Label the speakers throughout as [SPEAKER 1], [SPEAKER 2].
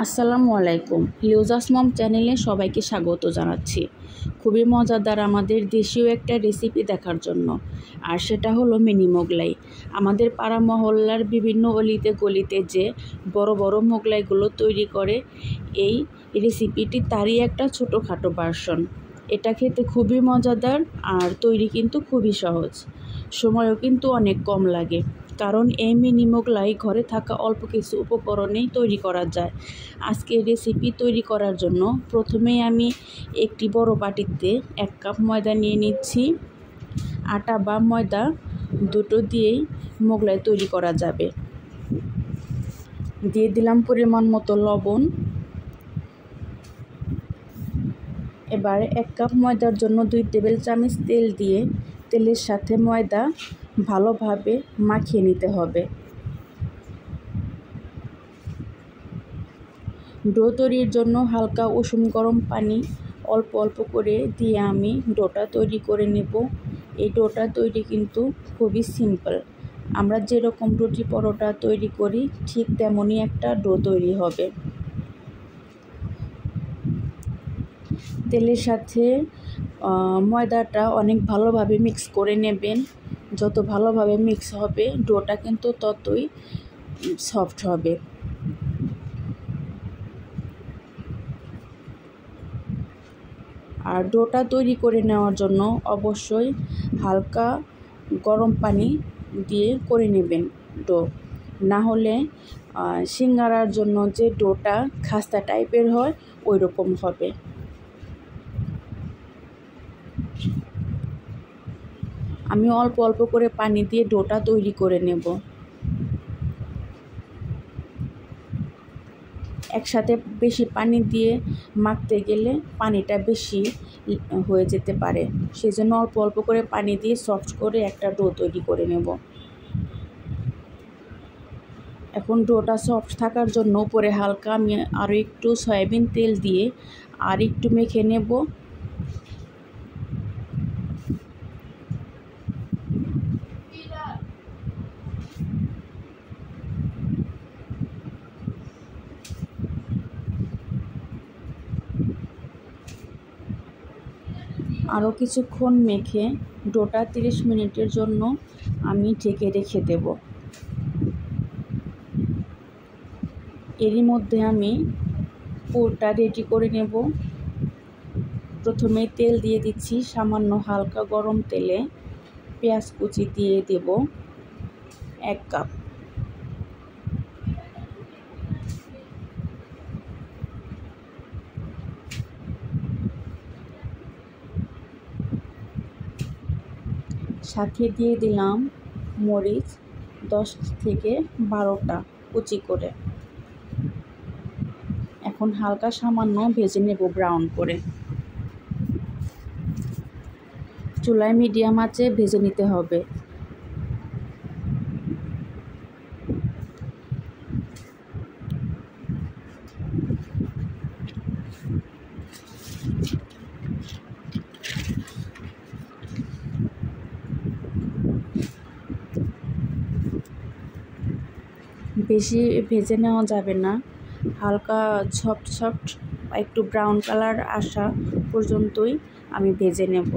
[SPEAKER 1] আসসালামু আলাইকুম। লিওজাস মম চ্যানেলে সবাইকে স্বাগত জানাচ্ছি। খুবই মজাদার আমাদের দেশীয় একটা রেসিপি দেখার জন্য, আর সেটা হলো মিনি মোগলাই। আমাদের পাড়া মহল্লার বিভিন্ন অলিতে গলিতে যে বড় বড় মোগলাইগুলো তৈরি করে, এই রেসিপিটি তারই একটা ছোটোখাটো ভার্সন। এটা খেতে খুবই মজাদার আর তৈরি কিন্তু খুবই সহজ, সময়ও কিন্তু অনেক কম লাগে। কারণ এই মিনি মোগলাই ঘরে থাকা অল্প কিছু উপকরণেই তৈরি করা যায়। আজকে রেসিপি তৈরি করার জন্য প্রথমেই আমি একটি বড় বাটিতে 1 কাপ ময়দা নিয়ে নিচ্ছি। আটা বা ময়দা দুটো দিয়েই মোগলাই তৈরি করা যাবে। দিয়ে দিলাম পরিমাণ মতো লবণ। এবার 1 কাপ ময়দার জন্য 2 টেবিল চামচ তেল দিয়ে তেলের সাথে ময়দা ভালোভাবে মাখিয়ে নিতে হবে। ডো তৈরির জন্য হালকা উষুম গরম পানি অল্প অল্প করে দিয়ে আমি ডোটা তৈরি করে নেব। এই ডোটা তৈরি কিন্তু খুবই সিম্পল। আমরা যেরকম রুটি পরোটা তৈরি করি ঠিক তেমনই একটা ডো তৈরি হবে। তেলের সাথে ময়দাটা অনেক ভালোভাবে মিক্স করে নেবেন। যত ভালোভাবে মিক্স হবে ডোটা কিন্তু ততই সফট হবে। আর ডোটা তৈরি করে নেওয়ার জন্য অবশ্যই হালকা গরম পানি দিয়ে করে নেবেন ডো, না হলে সিঙ্গারার জন্য যে ডোটা খাস্তা টাইপের হয় ওই রকম হবে। আমি অল্প অল্প করে পানি দিয়ে ডোটা তৈরি করে নেব। একসাথে বেশি পানি দিয়ে মাখতে গেলে পানিটা বেশি হয়ে যেতে পারে, সেজন্য অল্প অল্প করে পানি দিয়ে সফট করে একটা ডো তৈরি করে নেব। এখন ডোটা সফট থাকার জন্য উপরে হালকা আমি আরও একটু সয়াবিন তেল দিয়ে আর একটু মেখে নেব। আরও কিছুক্ষণ মেখে ডোটা 30 মিনিটের জন্য আমি ঢেকে রেখে দেব। এরই মধ্যে আমি পুরটা রেডি করে নেব। প্রথমে তেল দিয়ে দিচ্ছি, সামান্য হালকা গরম তেলে পেঁয়াজ কুচি দিয়ে দেব 1 কাপ। সাথে দিয়ে দিলাম মরিচ 10 থেকে 12টা কুচি করে। এখন হালকা সামান্য ভেজে নেব ব্রাউন করে। চুলায় মিডিয়াম আঁচে ভেজে নিতে হবে। বেশি ভেজে নেওয়া যাবে না, হালকা সফট একটু ব্রাউন কালার আসা পর্যন্তই আমি ভেজে নেব।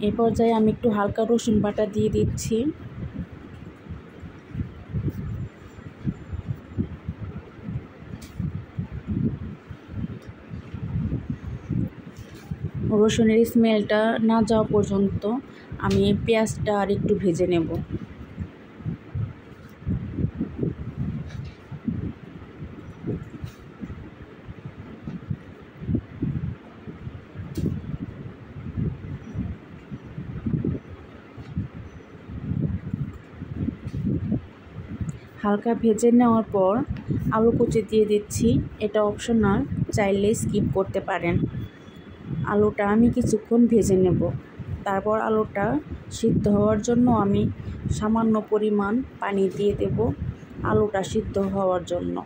[SPEAKER 1] এই পর্যায়ে আমি একটু হালকা রসুন বাটা দিয়ে দিচ্ছি। রসুনের স্মেলটা না যাওয়া পর্যন্ত আমি পেঁয়াজটা আর একটু ভেজে নেব। হালকা ভেজে নেওয়ার পর আলু কুচি দিয়ে দিচ্ছি। এটা অপশনাল, চাইলে স্কিপ করতে পারেন। আলুটা আমি কিছুক্ষণ ভেজে নেব। তারপর আলুটা সিদ্ধ হওয়ার জন্য আমি সামান্য পরিমাণ পানি দিয়ে দেব আলুটা সিদ্ধ হওয়ার জন্য।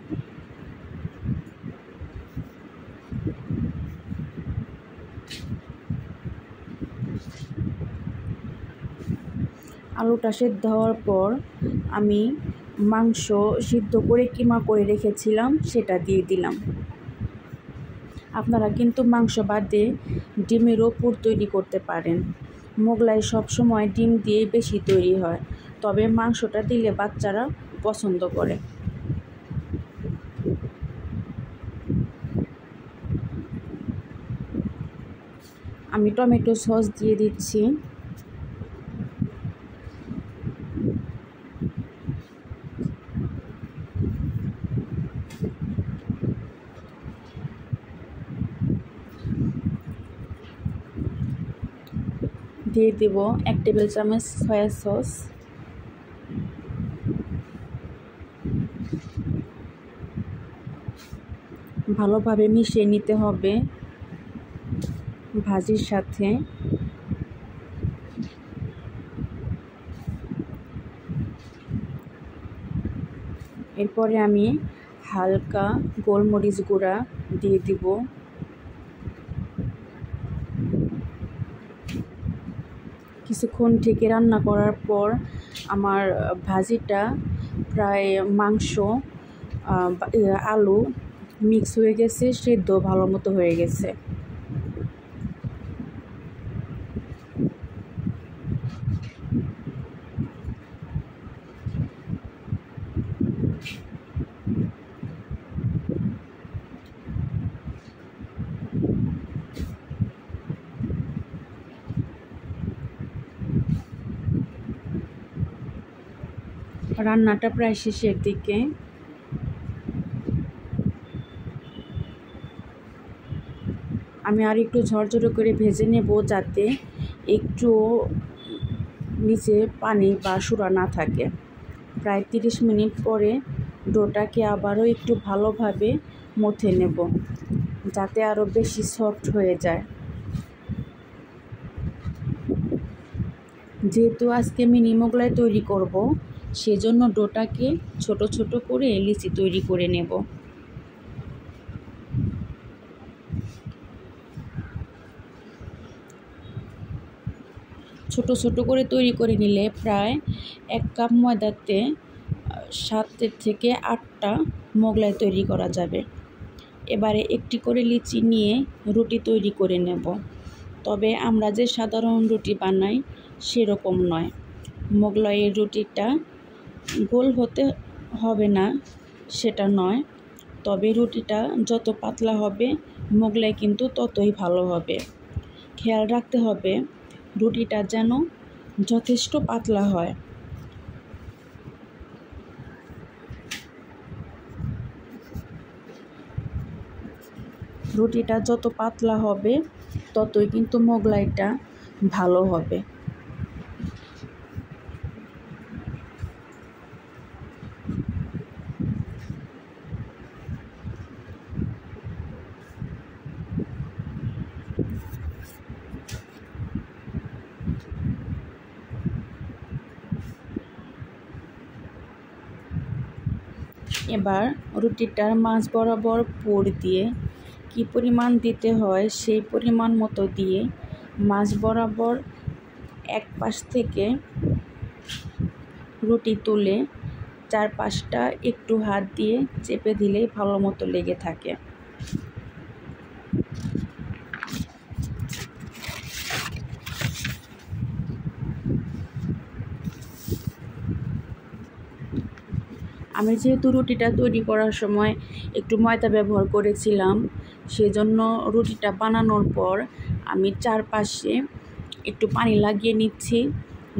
[SPEAKER 1] আলুটা সেদ্ধ হওয়ার পর আমি মাংস সিদ্ধ করে কিমা করে রেখেছিলাম সেটা দিয়ে দিলাম। আপনারা কিন্তু মাংস বাদে ডিমেরও পুর তৈরি করতে পারেন। মোগলাই সবসময় ডিম দিয়ে বেশি তৈরি হয়, তবে মাংসটা দিলে বাচ্চারা পছন্দ করে। আমি টমেটো সস দিয়ে দিচ্ছি। দিয়ে দেব 1 টেবিল চামচ সয়া সস। ভালোভাবে মিশিয়ে নিতে হবে ভাজির সাথে। এরপরে আমি হালকা গোলমরিচ গুঁড়া দিয়ে দিব। কিছুক্ষণ ঢেকে রান্না করার পর আমার ভাজিটা প্রায় মাংস আলু মিক্স হয়ে গেছে, সেদ্ধ ভালো মতো হয়ে গেছে। রান্নাটা প্রায় শেষের দিকে। আমি আর একটু ঝরঝরে করে ভেজে নেব, যাতে একটু নিচে পানি বা সুরা না থাকে। প্রায় 30 মিনিট পরে ডোটাকে আবারও একটু ভালোভাবে মথে নেব, যাতে আরও বেশি সফট হয়ে যায়। যেহেতু আজকে মিনি মোগলাই তৈরি করব, সেজন্য ডোটাকে ছোট ছোট করে লিচি তৈরি করে নেব। ছোট ছোট করে তৈরি করে নিলে প্রায় 1 কাপ ময়দাতে 7 থেকে 8টা মোগলাই তৈরি করা যাবে। এবারে একটি করে লিচি নিয়ে রুটি তৈরি করে নেব। তবে আমরা যে সাধারণ রুটি বানাই সেরকম নয়। মোগলাইয়ের রুটিটা গোল হতে হবে না সেটা নয়, তবে রুটিটা যত পাতলা হবে মোগলাই কিন্তু ততই ভালো হবে। খেয়াল রাখতে হবে রুটিটা যেন যথেষ্ট পাতলা হয়। রুটিটা যত পাতলা হবে ততই কিন্তু মোগলাইটা ভালো হবে। এবার রুটিটার মাঝ বরাবর পুর দিয়ে কি পরিমাণ দিতে হয় সেই পরিমাণ মতো দিয়ে মাঝ বরাবর এক পাশ থেকে রুটি তুলে 4-5টা একটু হাত দিয়ে চেপে দিলেই ভালো মতো লেগে থাকে। আমি যেহেতু রুটিটা তৈরি করার সময় একটু ময়দা ব্যবহার করেছিলাম, সেজন্য রুটিটা বানানোর পর আমি চারপাশে একটু পানি লাগিয়ে নিচ্ছি,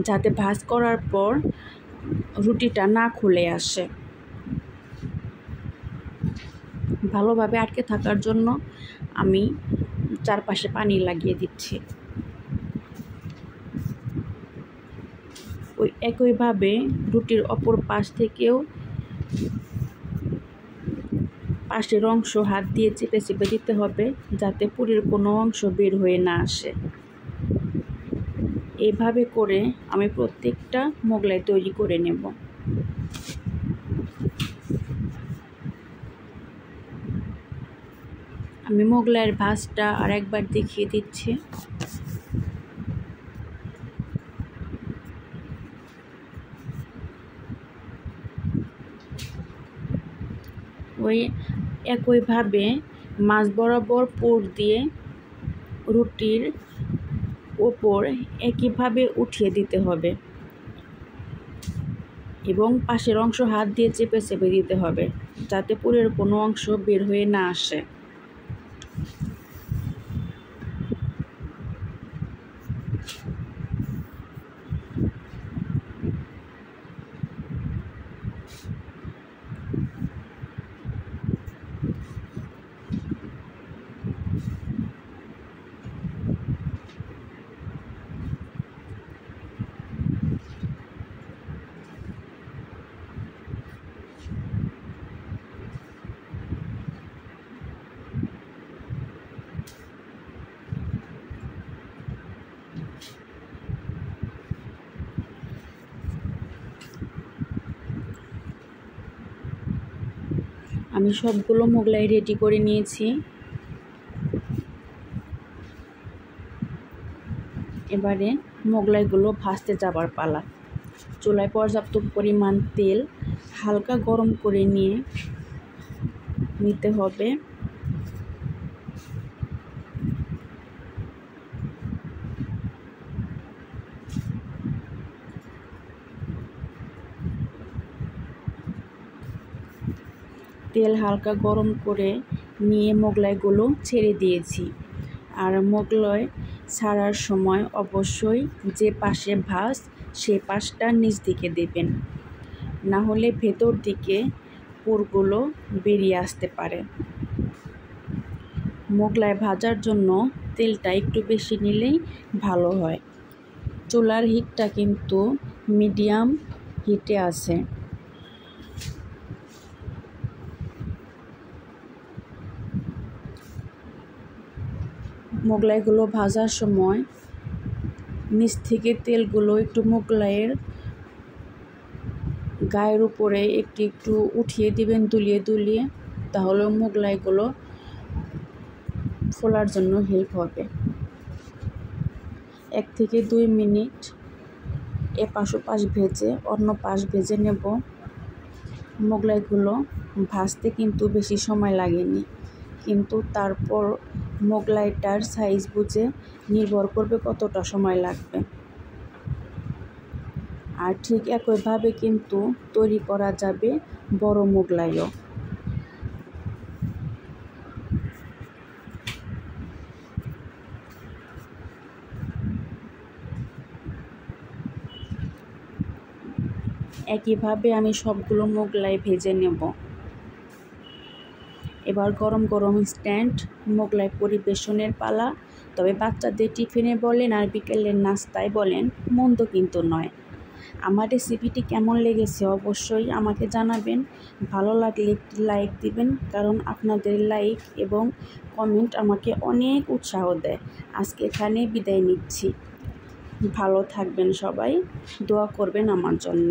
[SPEAKER 1] যাতে ভাঁজ করার পর রুটিটা না খুলে আসে। ভালোভাবে আটকে থাকার জন্য আমি চারপাশে পানি লাগিয়ে দিচ্ছি। ওই একইভাবে রুটির অপর পাশ থেকেও পাশের অংশ হাত দিয়ে চেপে চেপে দিতে হবে, যাতে পুরের কোনো অংশ বের হয়ে না আসে। এইভাবে করে আমি প্রত্যেকটা মোগলাই তৈরি করে নেব। আমি মোগলাইয়ের ভাঁজটা আর একবার দেখিয়ে দিচ্ছি। ওই একইভাবে মাছ বরাবর পুর দিয়ে রুটির ওপর একইভাবে উঠিয়ে দিতে হবে এবং পাশের অংশ হাত দিয়ে চেপে চেপে দিতে হবে যাতে পুরের কোনো অংশ বের হয়ে না আসে। আমি সবগুলো মোগলাই রেডি করে নিয়েছি। এবারে মোগলাইগুলো ভাজতে যাবার পালা। চুলায় পর্যাপ্ত পরিমাণ তেল হালকা গরম করে নিতে হবে। তেল হালকা গরম করে নিয়ে মোগলাইগুলো ছেড়ে দিয়েছি। আর মোগলাই ছাড়ার সময় অবশ্যই যে পাশে ভাঁজ সেই পাশটা নিচ দিকে দেবেন, না হলে ভেতর দিকে পুরগুলো বেরিয়ে আসতে পারে। মোগলাই ভাজার জন্য তেলটা একটু বেশি নিলেই ভালো হয়। চুলার হিটটা কিন্তু মিডিয়াম হিটে আছে। মোগলাইগুলো ভাজার সময় নিচ থেকে তেলগুলো একটু মোগলাইয়ের গায়ের উপরে একটু একটু উঠিয়ে দিবেন দুলিয়ে দুলিয়ে, তাহলে মোগলাইগুলো ফোলার জন্য হেল্প হবে। 1 থেকে 2 মিনিট এপাশ ওপাশ ভেজে অন্য পাশ ভেজে নেব। মোগলাইগুলো ভাজতে কিন্তু বেশি সময় লাগেনি, কিন্তু তারপর মোগলাইটার সাইজ বুঝে নির্ভর করবে কতটা সময় লাগবে। আর ঠিক একইভাবে কিন্তু তৈরি করা যাবে বড় মোগলাইও। একইভাবে আমি সবগুলো মোগলাই ভেজে নেব। এবার গরম গরম ইনস্ট্যান্ট মোগলাই পরিবেশনের পালা। তবে বাচ্চাদের টিফিনে বলেন আর বিকেলের নাস্তায় বলেন, মন্দ কিন্তু নয়। আমার রেসিপিটি কেমন লেগেছে অবশ্যই আমাকে জানাবেন। ভালো লাগলে একটি লাইক দিবেন, কারণ আপনাদের লাইক এবং কমেন্ট আমাকে অনেক উৎসাহ দেয়। আজকে এখানে বিদায় নিচ্ছি। ভালো থাকবেন সবাই, দোয়া করবেন আমার জন্য।